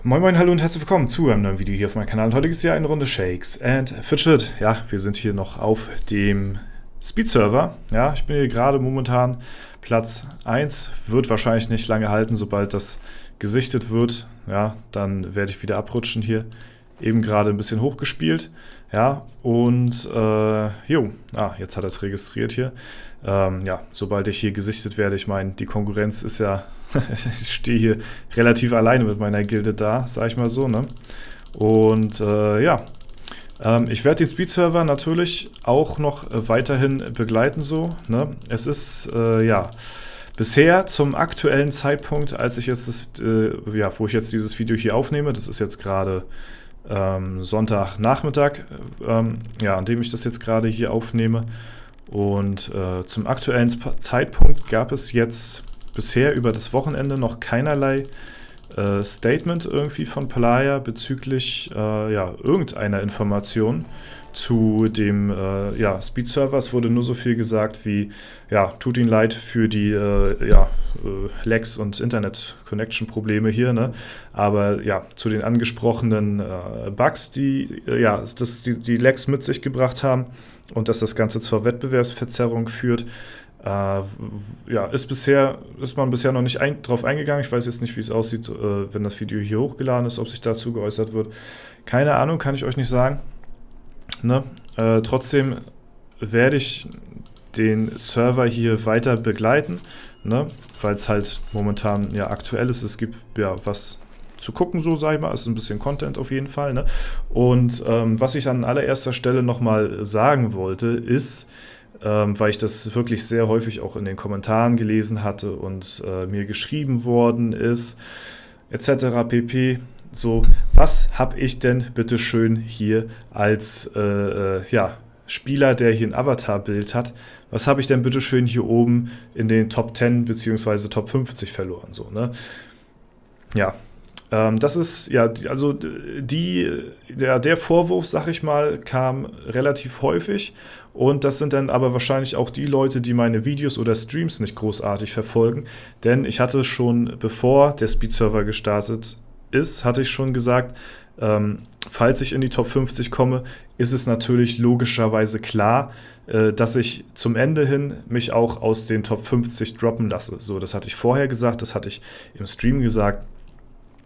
Moin moin, hallo und herzlich willkommen zu einem neuen Video hier auf meinem Kanal. Und heute gibt es ja eine Runde Shakes and Fidget. Ja, wir sind hier noch auf dem Speed-Server. Ja, ich bin hier gerade momentan Platz 1. Wird wahrscheinlich nicht lange halten, sobald das gesichtet wird. Ja, dann werde ich wieder abrutschen hier. Eben gerade ein bisschen hochgespielt. Ja, und jetzt hat er es registriert hier. Ja, sobald ich hier gesichtet werde, ich meine, die Konkurrenz ist ja, ich stehe hier relativ alleine mit meiner Gilde da, sag ich mal so, ne? Und ich werde den Speed-Server natürlich auch noch weiterhin begleiten, so, ne? Es ist, bisher zum aktuellen Zeitpunkt, als ich jetzt wo ich jetzt dieses Video hier aufnehme, das ist jetzt gerade Sonntagnachmittag, an dem ich das jetzt gerade hier aufnehme. Und zum aktuellen Zeitpunkt gab es jetzt bisher über das Wochenende noch keinerlei Statement irgendwie von Playa bezüglich irgendeiner Information zu dem Speed-Server. Es wurde nur so viel gesagt wie, ja, tut ihnen leid für die Lags und Internet-Connection-Probleme hier, ne? Aber ja, zu den angesprochenen Bugs, die die Lags mit sich gebracht haben und dass das Ganze zur Wettbewerbsverzerrung führt, ist man bisher noch nicht drauf eingegangen. Ich weiß jetzt nicht, wie es aussieht, wenn das Video hier hochgeladen ist, ob sich dazu geäußert wird. Keine Ahnung, kann ich euch nicht sagen. Ne? Trotzdem werde ich den Server hier weiter begleiten, ne? Weil es halt momentan ja aktuell ist. Es gibt ja was zu gucken, so sage ich mal, ist ein bisschen Content auf jeden Fall. Ne? Und was ich an allererster Stelle nochmal sagen wollte, ist, weil ich das wirklich sehr häufig auch in den Kommentaren gelesen hatte und mir geschrieben worden ist, etc. pp. So, was habe ich denn bitte schön hier als Spieler, der hier ein Avatar-Bild hat, was habe ich denn bitte schön hier oben in den Top 10 bzw. Top 50 verloren? So, ne? Ja. Das ist, ja, also der Vorwurf, sag ich mal, kam relativ häufig und das sind dann aber wahrscheinlich auch die Leute, die meine Videos oder Streams nicht großartig verfolgen, denn ich hatte schon, bevor der Speed-Server gestartet ist, hatte ich schon gesagt, falls ich in die Top 50 komme, ist es natürlich logischerweise klar, dass ich zum Ende hin mich auch aus den Top 50 droppen lasse. So, das hatte ich vorher gesagt, das hatte ich im Stream gesagt.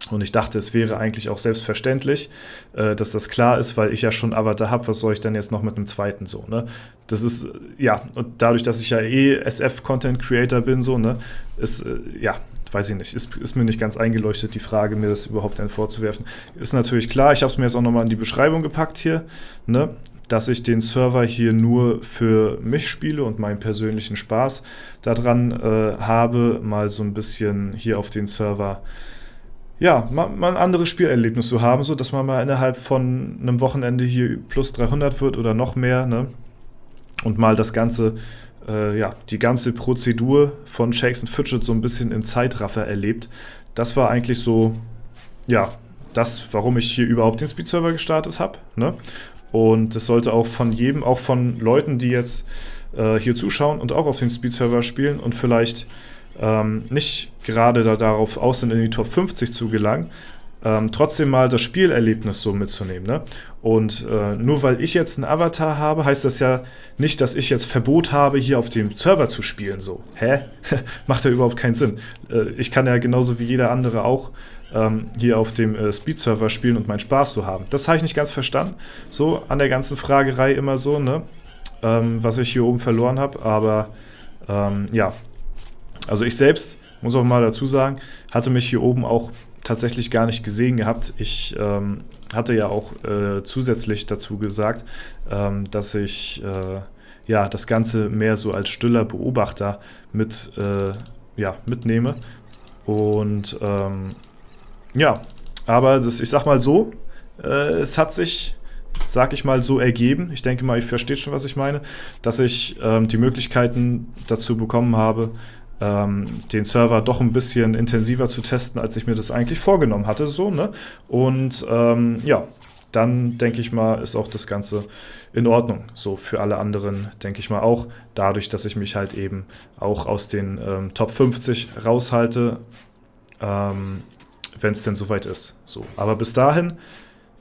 Und ich dachte, es wäre eigentlich auch selbstverständlich, dass das klar ist, weil ich ja schon Avatar habe, was soll ich denn jetzt noch mit einem zweiten so, ne? Das ist, und dadurch, dass ich ja SF-Content-Creator bin, so, ne, ist, weiß ich nicht, ist mir nicht ganz eingeleuchtet, die Frage, mir das überhaupt dann vorzuwerfen. Ist natürlich klar, ich habe es mir jetzt auch nochmal in die Beschreibung gepackt hier, ne, dass ich den Server hier nur für mich spiele und meinen persönlichen Spaß daran habe, mal so ein bisschen hier auf den Server mal ein anderes Spielerlebnis zu haben, so dass man mal innerhalb von einem Wochenende hier plus 300 wird oder noch mehr, ne? Und mal das Ganze, die ganze Prozedur von Shakes and Fidget so ein bisschen in Zeitraffer erlebt. Das war eigentlich so, warum ich hier überhaupt den Speed-Server gestartet habe, ne? Und das sollte auch von jedem, auch von Leuten, die jetzt hier zuschauen und auch auf dem Speed-Server spielen und vielleicht nicht gerade darauf aus sind, in die Top 50 zu gelangen, trotzdem mal das Spielerlebnis so mitzunehmen. Ne? Und nur weil ich jetzt einen Avatar habe, heißt das ja nicht, dass ich jetzt Verbot habe, hier auf dem Server zu spielen. So, hä? Macht ja überhaupt keinen Sinn. Ich kann ja genauso wie jeder andere auch hier auf dem Speed-Server spielen und meinen Spaß so haben. Das habe ich nicht ganz verstanden. So, an der ganzen Fragerei immer so, ne? Was ich hier oben verloren habe. Aber also ich selbst, muss auch mal dazu sagen, hatte mich hier oben auch tatsächlich gar nicht gesehen gehabt. Ich hatte ja auch zusätzlich dazu gesagt, dass ich das Ganze mehr so als stiller Beobachter mitnehme. Und aber ich sag mal so, es hat sich, sag ich mal, so ergeben, ich denke mal, ihr versteht schon, was ich meine, dass ich die Möglichkeiten dazu bekommen habe, den Server doch ein bisschen intensiver zu testen, als ich mir das eigentlich vorgenommen hatte. So, ne? Und dann denke ich mal, ist auch das Ganze in Ordnung. So für alle anderen denke ich mal auch, dadurch, dass ich mich halt eben auch aus den Top 50 raushalte, wenn es denn soweit ist. So, aber bis dahin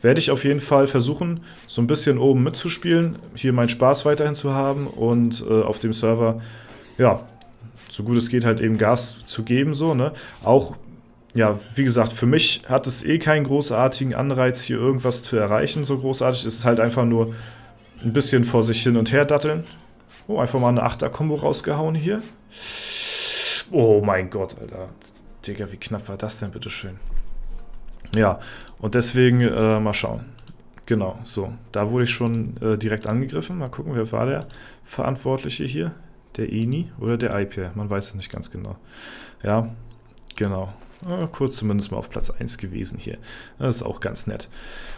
werde ich auf jeden Fall versuchen, so ein bisschen oben mitzuspielen, hier meinen Spaß weiterhin zu haben und auf dem Server, ja, so gut es geht, halt eben Gas zu geben, so, ne? Auch, ja, wie gesagt, für mich hat es eh keinen großartigen Anreiz, hier irgendwas zu erreichen, so großartig. Es ist halt einfach nur ein bisschen vor sich hin und her datteln. Oh, einfach mal eine 8er-Kombo rausgehauen hier. Oh mein Gott, Alter. Digga, wie knapp war das denn, bitteschön? Ja, und deswegen mal schauen. Genau, so. Da wurde ich schon direkt angegriffen. Mal gucken, wer war der Verantwortliche hier? Der Eni oder der IPL? Man weiß es nicht ganz genau. Ja, genau. Kurz zumindest mal auf Platz 1 gewesen hier. Das ist auch ganz nett.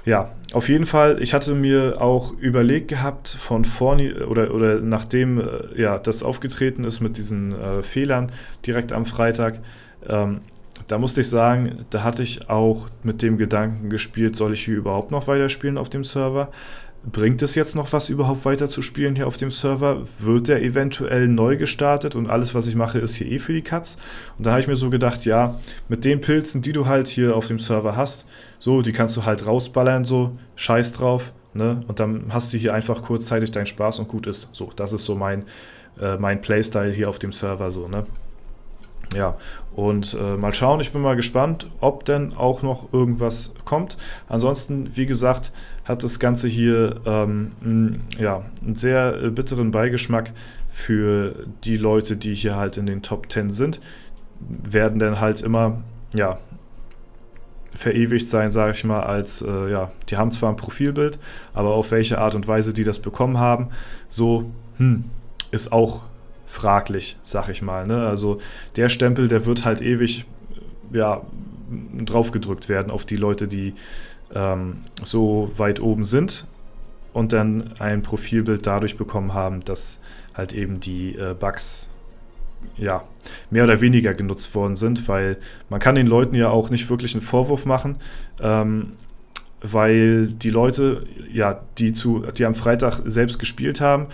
Ja, auf jeden Fall, ich hatte mir auch überlegt gehabt, von vorne oder nachdem ja, das aufgetreten ist mit diesen Fehlern direkt am Freitag, da musste ich sagen, da hatte ich auch mit dem Gedanken gespielt, soll ich hier überhaupt noch weiterspielen auf dem Server? Bringt es jetzt noch was, überhaupt weiter zu spielen hier auf dem Server? Wird der eventuell neu gestartet und alles, was ich mache, ist hier eh für die Katz? Und dann habe ich mir so gedacht, ja, mit den Pilzen, die du halt hier auf dem Server hast, so, die kannst du halt rausballern, so, scheiß drauf, ne? Und dann hast du hier einfach kurzzeitig deinen Spaß und gut ist. So, das ist so mein Playstyle hier auf dem Server, so, ne? Ja, und mal schauen, ich bin mal gespannt, ob denn auch noch irgendwas kommt. Ansonsten, wie gesagt, hat das Ganze hier ja, einen sehr bitteren Beigeschmack für die Leute, die hier halt in den Top 10 sind. Werden dann halt immer, ja, verewigt sein, sage ich mal, als, ja, die haben zwar ein Profilbild, aber auf welche Art und Weise die das bekommen haben, so, ist auch fraglich, sag ich mal. Ne? Also der Stempel, der wird halt ewig ja, draufgedrückt werden auf die Leute, die so weit oben sind und dann ein Profilbild dadurch bekommen haben, dass halt eben die Bugs ja, mehr oder weniger genutzt worden sind, weil man kann den Leuten ja auch nicht wirklich einen Vorwurf machen, weil die Leute, ja, die am Freitag selbst gespielt haben,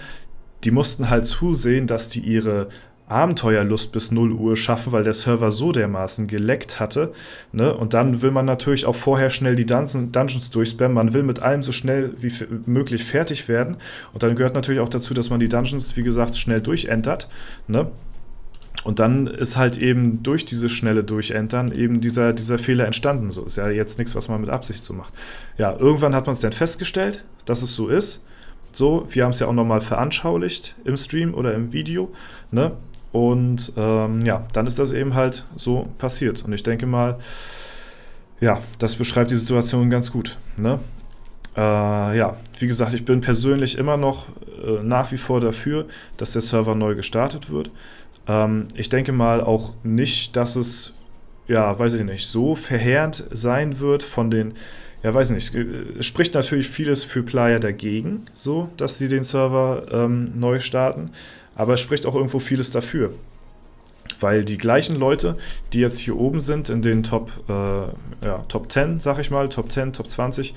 die mussten halt zusehen, dass die ihre Abenteuerlust bis 0 Uhr schaffen, weil der Server so dermaßen geleckt hatte. Ne? Und dann will man natürlich auch vorher schnell die Dungeons durchspammen. Man will mit allem so schnell wie möglich fertig werden. Und dann gehört natürlich auch dazu, dass man die Dungeons, wie gesagt, schnell durchentert. Ne? Und dann ist halt eben durch dieses schnelle Durchentern eben dieser Fehler entstanden. So ist ja jetzt nichts, was man mit Absicht so macht. Ja, irgendwann hat man es dann festgestellt, dass es so ist. So, wir haben es ja auch nochmal veranschaulicht im Stream oder im Video, ne? Und ja, dann ist das eben halt so passiert. Und ich denke mal, ja, das beschreibt die Situation ganz gut, ne? Ja, wie gesagt, ich bin persönlich immer noch nach wie vor dafür, dass der Server neu gestartet wird. Ich denke mal auch nicht, dass es, ja, weiß ich nicht, so verheerend sein wird von den, ja, weiß nicht, es spricht natürlich vieles für Player dagegen, so, dass sie den Server neu starten, aber es spricht auch irgendwo vieles dafür, weil die gleichen Leute, die jetzt hier oben sind in den Top 10, sag ich mal, Top 10, Top 20,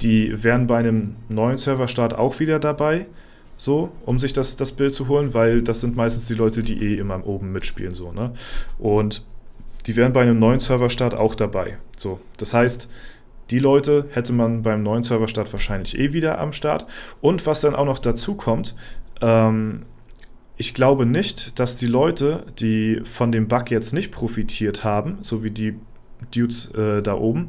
die wären bei einem neuen Serverstart auch wieder dabei, so, um sich das Bild zu holen, weil das sind meistens die Leute, die eh immer oben mitspielen, so, ne, und die wären bei einem neuen Serverstart auch dabei, so, das heißt, die Leute hätte man beim neuen Serverstart wahrscheinlich eh wieder am Start. Und was dann auch noch dazu kommt, ich glaube nicht, dass die Leute, die von dem Bug jetzt nicht profitiert haben, so wie die Dudes da oben,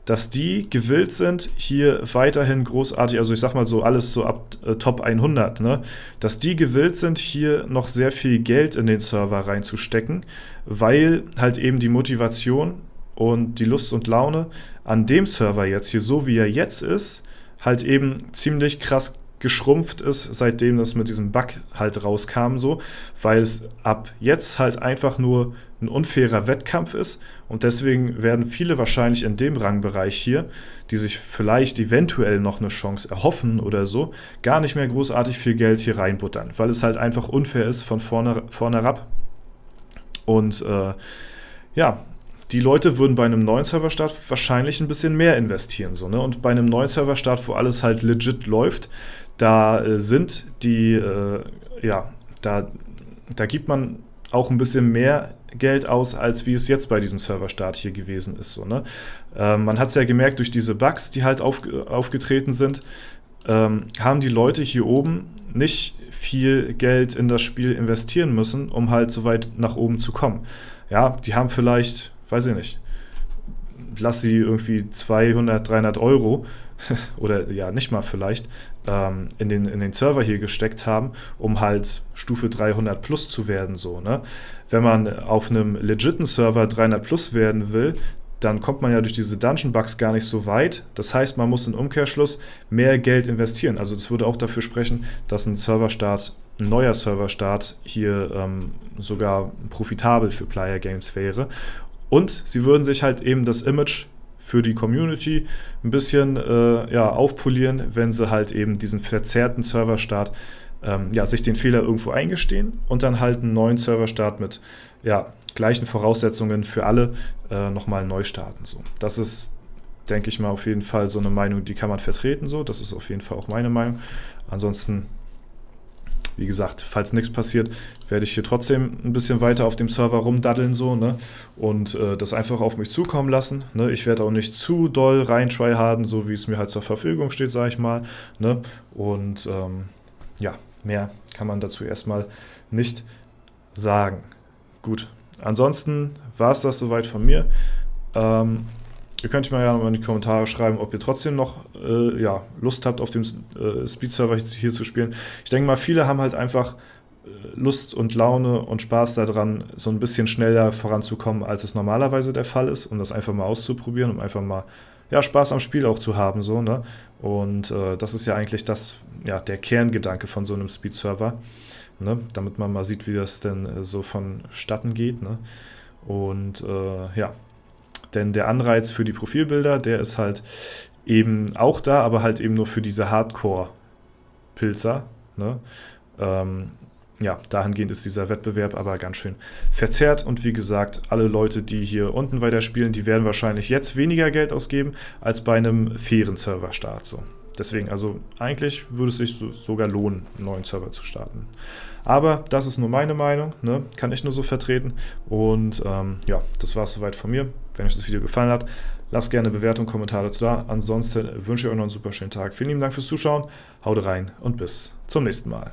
dass die gewillt sind, hier weiterhin großartig, also ich sag mal so alles so ab Top 100, ne, dass die gewillt sind, hier noch sehr viel Geld in den Server reinzustecken, weil halt eben die Motivation und die Lust und Laune an dem Server jetzt hier, so wie er jetzt ist, halt eben ziemlich krass geschrumpft ist, seitdem das mit diesem Bug halt rauskam, so, weil es ab jetzt halt einfach nur ein unfairer Wettkampf ist und deswegen werden viele wahrscheinlich in dem Rangbereich hier, die sich vielleicht eventuell noch eine Chance erhoffen oder so, gar nicht mehr großartig viel Geld hier reinbuttern, weil es halt einfach unfair ist von vorne herab und ja, die Leute würden bei einem neuen Serverstart wahrscheinlich ein bisschen mehr investieren. So, ne? Und bei einem neuen Serverstart, wo alles halt legit läuft, da sind die, da gibt man auch ein bisschen mehr Geld aus, als wie es jetzt bei diesem Serverstart hier gewesen ist. So, ne? Man hat es ja gemerkt, durch diese Bugs, die halt aufgetreten sind, haben die Leute hier oben nicht viel Geld in das Spiel investieren müssen, um halt so weit nach oben zu kommen. Ja, die haben vielleicht, weiß ich nicht, lass sie irgendwie 200, 300 Euro oder ja, nicht mal vielleicht, in den Server hier gesteckt haben, um halt Stufe 300 plus zu werden. So, ne? Wenn man auf einem legiten Server 300 plus werden will, dann kommt man ja durch diese Dungeon-Bugs gar nicht so weit. Das heißt, man muss im Umkehrschluss mehr Geld investieren. Also das würde auch dafür sprechen, dass ein neuer Serverstart hier sogar profitabel für Player Games wäre. Und sie würden sich halt eben das Image für die Community ein bisschen aufpolieren, wenn sie halt eben diesen verzerrten Serverstart sich den Fehler irgendwo eingestehen und dann halt einen neuen Serverstart mit gleichen Voraussetzungen für alle nochmal neu starten. So. Das ist, denke ich mal, auf jeden Fall so eine Meinung, die kann man vertreten. So. Das ist auf jeden Fall auch meine Meinung. Ansonsten, wie gesagt, falls nichts passiert, werde ich hier trotzdem ein bisschen weiter auf dem Server rumdaddeln so, ne? Und das einfach auf mich zukommen lassen. Ne? Ich werde auch nicht zu doll rein tryharden, so wie es mir halt zur Verfügung steht, sage ich mal. Ne? Und mehr kann man dazu erstmal nicht sagen. Gut, ansonsten war es das soweit von mir. Ihr könnt mir ja mal in die Kommentare schreiben, ob ihr trotzdem noch Lust habt, auf dem Speed-Server hier zu spielen. Ich denke mal, viele haben halt einfach Lust und Laune und Spaß daran, so ein bisschen schneller voranzukommen, als es normalerweise der Fall ist, um das einfach mal auszuprobieren, um einfach mal Spaß am Spiel auch zu haben. So, ne? Und das ist ja eigentlich der Kerngedanke von so einem Speed-Server, ne? Damit man mal sieht, wie das denn so vonstatten geht. Ne? Und denn der Anreiz für die Profilbilder, der ist halt eben auch da, aber halt eben nur für diese Hardcore-Pilzer. Ne? Dahingehend ist dieser Wettbewerb aber ganz schön verzerrt. Und wie gesagt, alle Leute, die hier unten weiterspielen, die werden wahrscheinlich jetzt weniger Geld ausgeben als bei einem fairen Serverstart. So. Deswegen, also eigentlich würde es sich sogar lohnen, einen neuen Server zu starten. Aber das ist nur meine Meinung, ne? Kann ich nur so vertreten. Und das war es soweit von mir. Wenn euch das Video gefallen hat, lasst gerne Bewertung, Kommentare dazu da. Ansonsten wünsche ich euch noch einen super schönen Tag. Vielen lieben Dank fürs Zuschauen. Haut rein und bis zum nächsten Mal.